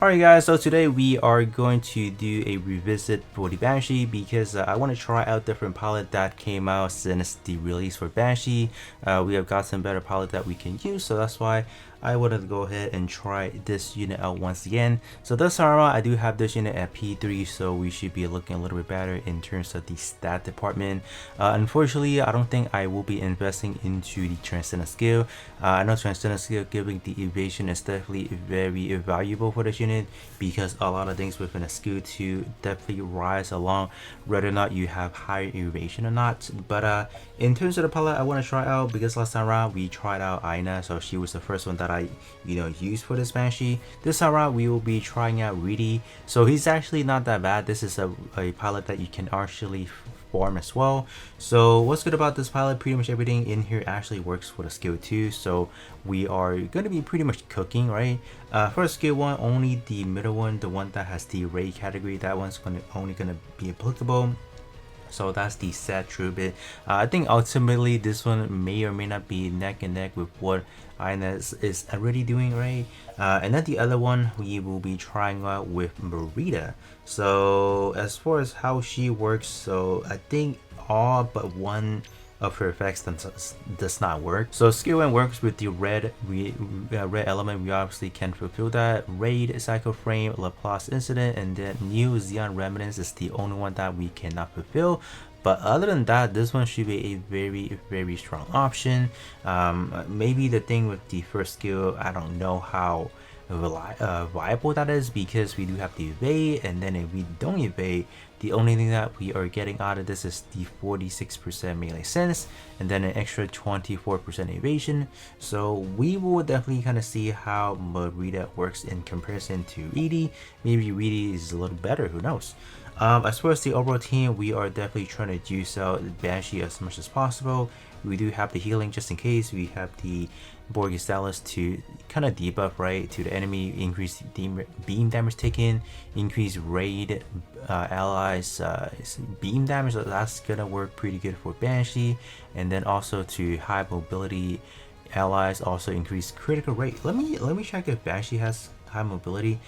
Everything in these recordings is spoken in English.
Alright guys, so today we are going to do a revisit for the Banshee because I want to try out different palette that came out since the release for Banshee. We have got some better palette that we can use, so that's why I wanted to go ahead and try this unit out once again. So this time around, I do have this unit at P3, so we should be looking a little bit better in terms of the stat department. Unfortunately, I don't think I will be investing into the Transcendent skill. I know Transcendent skill giving the evasion is definitely very valuable for this unit because a lot of things within a skill to definitely rise along whether or not you have higher evasion or not. But in terms of the palette I want to try out, because last time around we tried out Aina, so she was the first one that I used for this Banshee. This time around we will be trying out Riddhe. So he's actually not that bad. This is a pilot that you can actually form as well. So what's good about this pilot, pretty much everything in here actually works for the skill 2, so we are going to be pretty much cooking, right? For skill 1, only the middle one, the one that has the raid category, that one's only going to be applicable. So that's the sad true bit. I think ultimately this one may or may not be neck and neck with what Ines is already doing, right? And then the other one we will be trying out with Marita. So as far as how she works, so I think all but one of her effects does not work. So skill 1 works with the red element. We obviously can fulfill that. Raid, Psycho Frame, Laplace Incident, and then New Xeon Remnants is the only one that we cannot fulfill. But other than that, this one should be a very strong option. Maybe the thing with the first skill, I don't know how viable that is, because we do have to evade, and then if we don't evade, the only thing that we are getting out of this is the 46% melee sense and then an extra 24% evasion. So we will definitely kind of see how Marita works in comparison to Riddhe. Maybe Riddhe is a little better, who knows. As far as the overall team, we are definitely trying to juice out Banshee as much as possible. We do have the healing just in case. We have the Borgistalis to kind of debuff, right, to the enemy, increase beam damage taken, increase raid allies beam damage. So that's gonna work pretty good for Banshee. And then also to high mobility allies also increase critical rate. Let me check if Banshee has high mobility.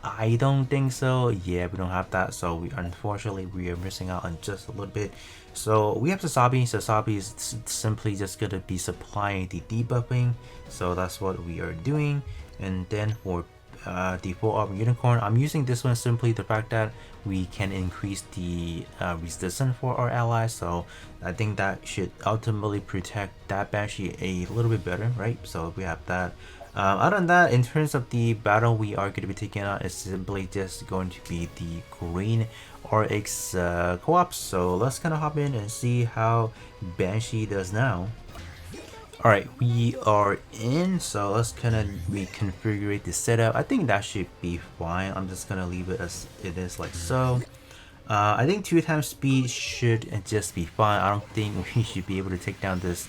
I don't think so. Yeah, we don't have that, so unfortunately we are missing out on just a little bit. So we have Sasabi. Sasabi is simply just gonna be supplying the debuffing, so that's what we are doing. And then for the full armor unicorn, I'm using this one simply the fact that we can increase the resistance for our allies, so I think that should ultimately protect that Banshee a little bit better, right? So we have that. Other than that, in terms of the battle we are going to be taking on, is simply just going to be the green RX co-op. So let's kind of hop in and see how Banshee does now. Alright, we are in, so let's kind of reconfigure the setup. I think that should be fine. I'm just gonna leave it as it is, like so. I think 2 times speed should just be fine. I don't think we should be able to take down this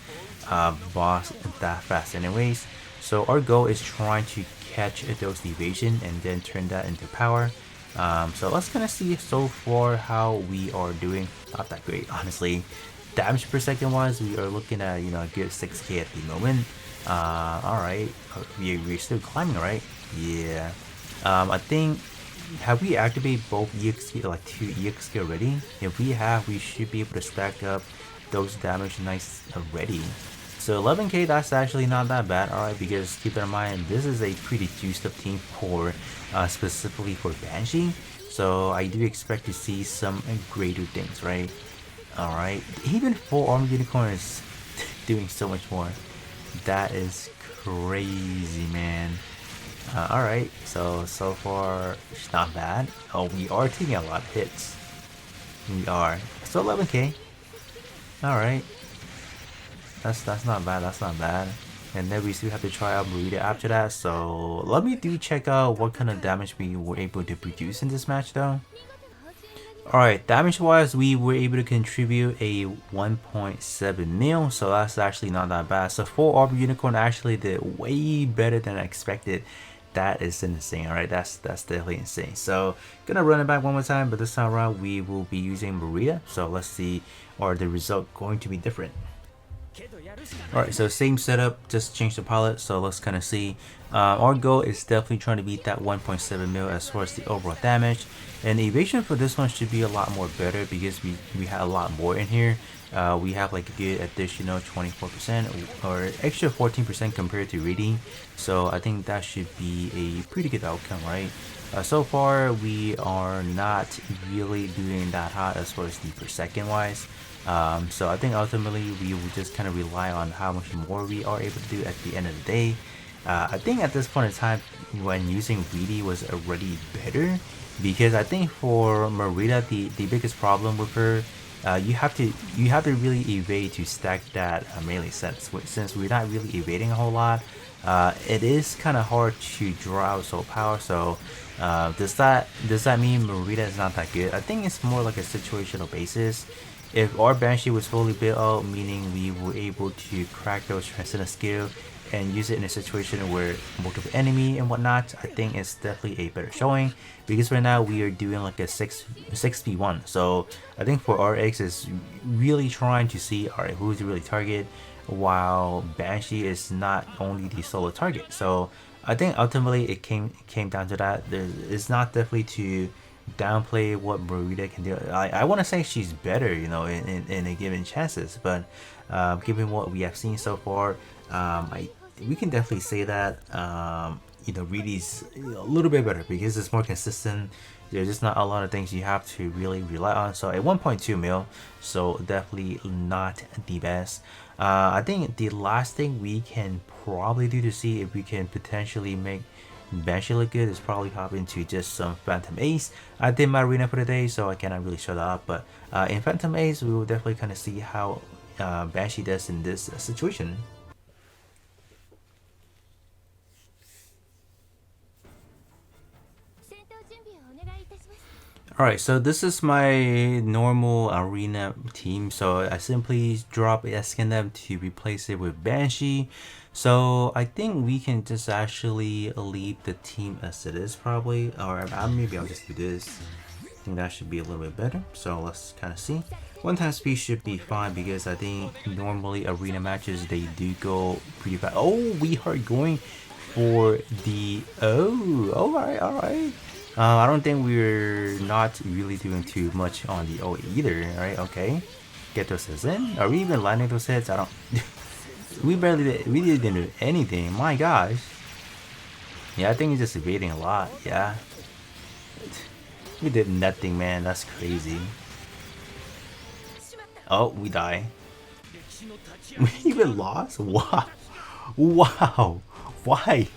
boss that fast anyways. So our goal is trying to catch those evasion and then turn that into power. So let's kind of see so far how we are doing. Not that great, honestly. Damage per second wise, we are looking at a good 6k at the moment. Alright, we're still climbing, right? Yeah. I think, have we activated both EX skill, like 2 EX skill already? If we have, we should be able to stack up those damage nice already. So 11k, that's actually not that bad, alright, because keep in mind, this is a pretty juiced up team for specifically for Banshee. So I do expect to see some greater things, right? Alright, even full armor unicorn is doing so much more. That is crazy, man. Alright, so far it's not bad. Oh, we are taking a lot of hits. We are. So 11k. Alright. That's not bad, that's not bad. And then we still have to try out Marita after that, so let me check out what kind of damage we were able to produce in this match though. Alright, damage wise, we were able to contribute a 1.7 mil, so that's actually not that bad. So full armor unicorn actually did way better than I expected. That is insane, alright, that's definitely insane. So gonna run it back one more time, but this time around we will be using Marita. So let's see, are the result going to be different? Alright, so same setup, just change the palette, so let's kind of see. Our goal is definitely trying to beat that 1.7 mil as far as the overall damage. And the evasion for this one should be a lot more better because we had a lot more in here. We have like a good additional 24% or extra 14% compared to Riddhe. So I think that should be a pretty good outcome, right? So far, we are not really doing that hot as far as the per second wise. So I think ultimately we will just kind of rely on how much more we are able to do at the end of the day. I think at this point in time, when using Riddhe was already better, because I think for Marita, the biggest problem with her, you have to really evade to stack that melee sense. Since we're not really evading a whole lot, it is kind of hard to draw out soul power. So does that mean Marita is not that good? I think it's more like a situational basis. If our Banshee was fully built out, meaning we were able to crack those Marcenas skill and use it in a situation where multiple enemy and whatnot, I think it's definitely a better showing, because right now we are doing like a 6v1. So I think for RX is really trying to see, alright, who's the really target, while Banshee is not only the solo target. So I think ultimately it came down to that. It's not definitely to downplay what Marita can do. I want to say she's better, you know, in a given chances, but given what we have seen so far, we can definitely say that you know, Riddhe's a little bit better because it's more consistent. There's just not a lot of things you have to really rely on. So at 1.2 mil, so definitely not the best. I think the last thing we can probably do to see if we can potentially make Banshee look good is probably hop into just some Phantom Ace. I did my arena for the day, so I cannot really show that up, but in Phantom Ace we will definitely kind of see how Banshee does in this situation. Alright, so this is my normal arena team, so I simply drop Gundam to replace it with Banshee. So I think we can just actually leave the team as it is probably, or maybe I'll just do this. I think that should be a little bit better, so let's kind of see. One time speed should be fine because I think normally arena matches they do go pretty fast. Oh, we are going for the alright. I don't think we're not really doing too much on the O either, right? Okay, get those hits in. Are we even landing those hits? I don't. we didn't do anything. My gosh. Yeah, I think he's just evading a lot. Yeah, we did nothing, man. That's crazy. Oh, we die. We even lost. Wow. Wow. Why?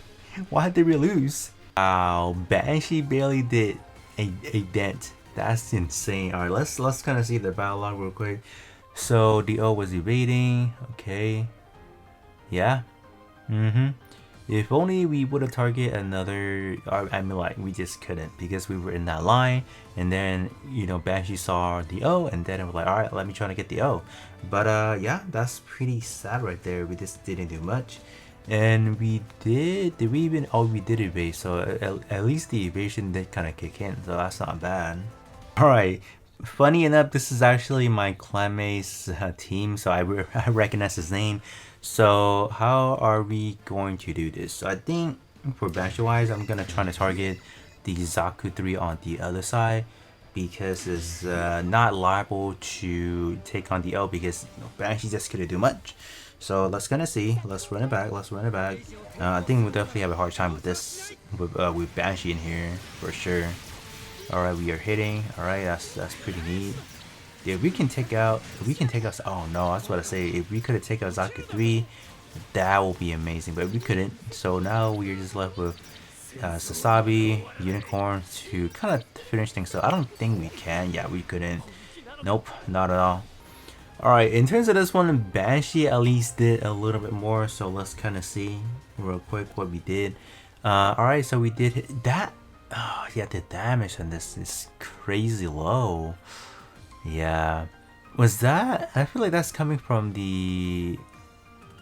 Why did we lose? Wow, Banshee barely did a dent. That's insane. Alright, let's kind of see the battle log real quick. So the O was evading. Okay. Yeah. If only we would have targeted another. I mean, like, we just couldn't because we were in that line, and then, you know, Banshee saw the O, and then it was like, alright, let me try to get the O. But yeah, that's pretty sad right there. We just didn't do much. And we did we even, oh, we did evade, so at least the evasion did kind of kick in, so that's not bad. Alright, funny enough, this is actually my clanmate's team, so I recognize his name. So how are we going to do this? So I think for Banshee wise, I'm gonna try to target the Zaku 3 on the other side, because it's not liable to take on the L, because, you know, Banshee just couldn't do much. So let's gonna see. Let's run it back. I think we'll definitely have a hard time with this, with Banshee in here for sure. All right, we are hitting. All right, that's pretty neat. If we can take out, oh no, I was about to say, if we could have taken out Zaku 3, that will be amazing. But we couldn't. So now we are just left with Sasabi, Unicorn to kind of finish things. So I don't think we can. Yeah, we couldn't. Nope, not at all. Alright, in terms of this one, Banshee at least did a little bit more, so let's kind of see real quick what we did. Alright, so we did hit that. Oh, yeah, the damage on this is crazy low. Yeah. Was that? I feel like that's coming from the,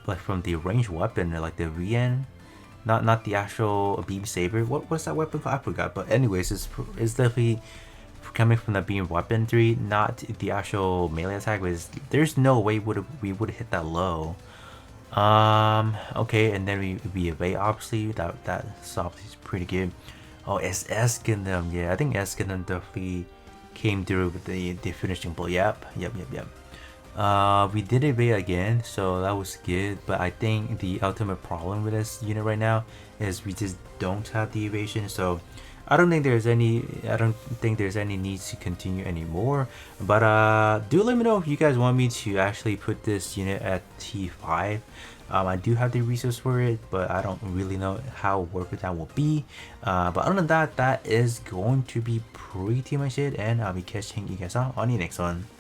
like, from the ranged weapon, like the VN. Not the actual beam saber. What was that weapon called? I forgot. But anyways, it's definitely coming from the beam weapon 3, not the actual melee attack, was there's no way we would hit that low. Okay, and then we evade, obviously. That's obviously pretty good. Oh, it's S Gundam. Yeah, I think S Gundam definitely came through with the finishing blow. Yep. We did evade again, so that was good, but I think the ultimate problem with this unit right now is we just don't have the evasion, so I don't think there's any need to continue anymore. But do let me know if you guys want me to actually put this unit at T5. I do have the resource for it, but I don't really know how worth it that will be. But other than that, that is going to be pretty much it, and I'll be catching you guys out on the next one.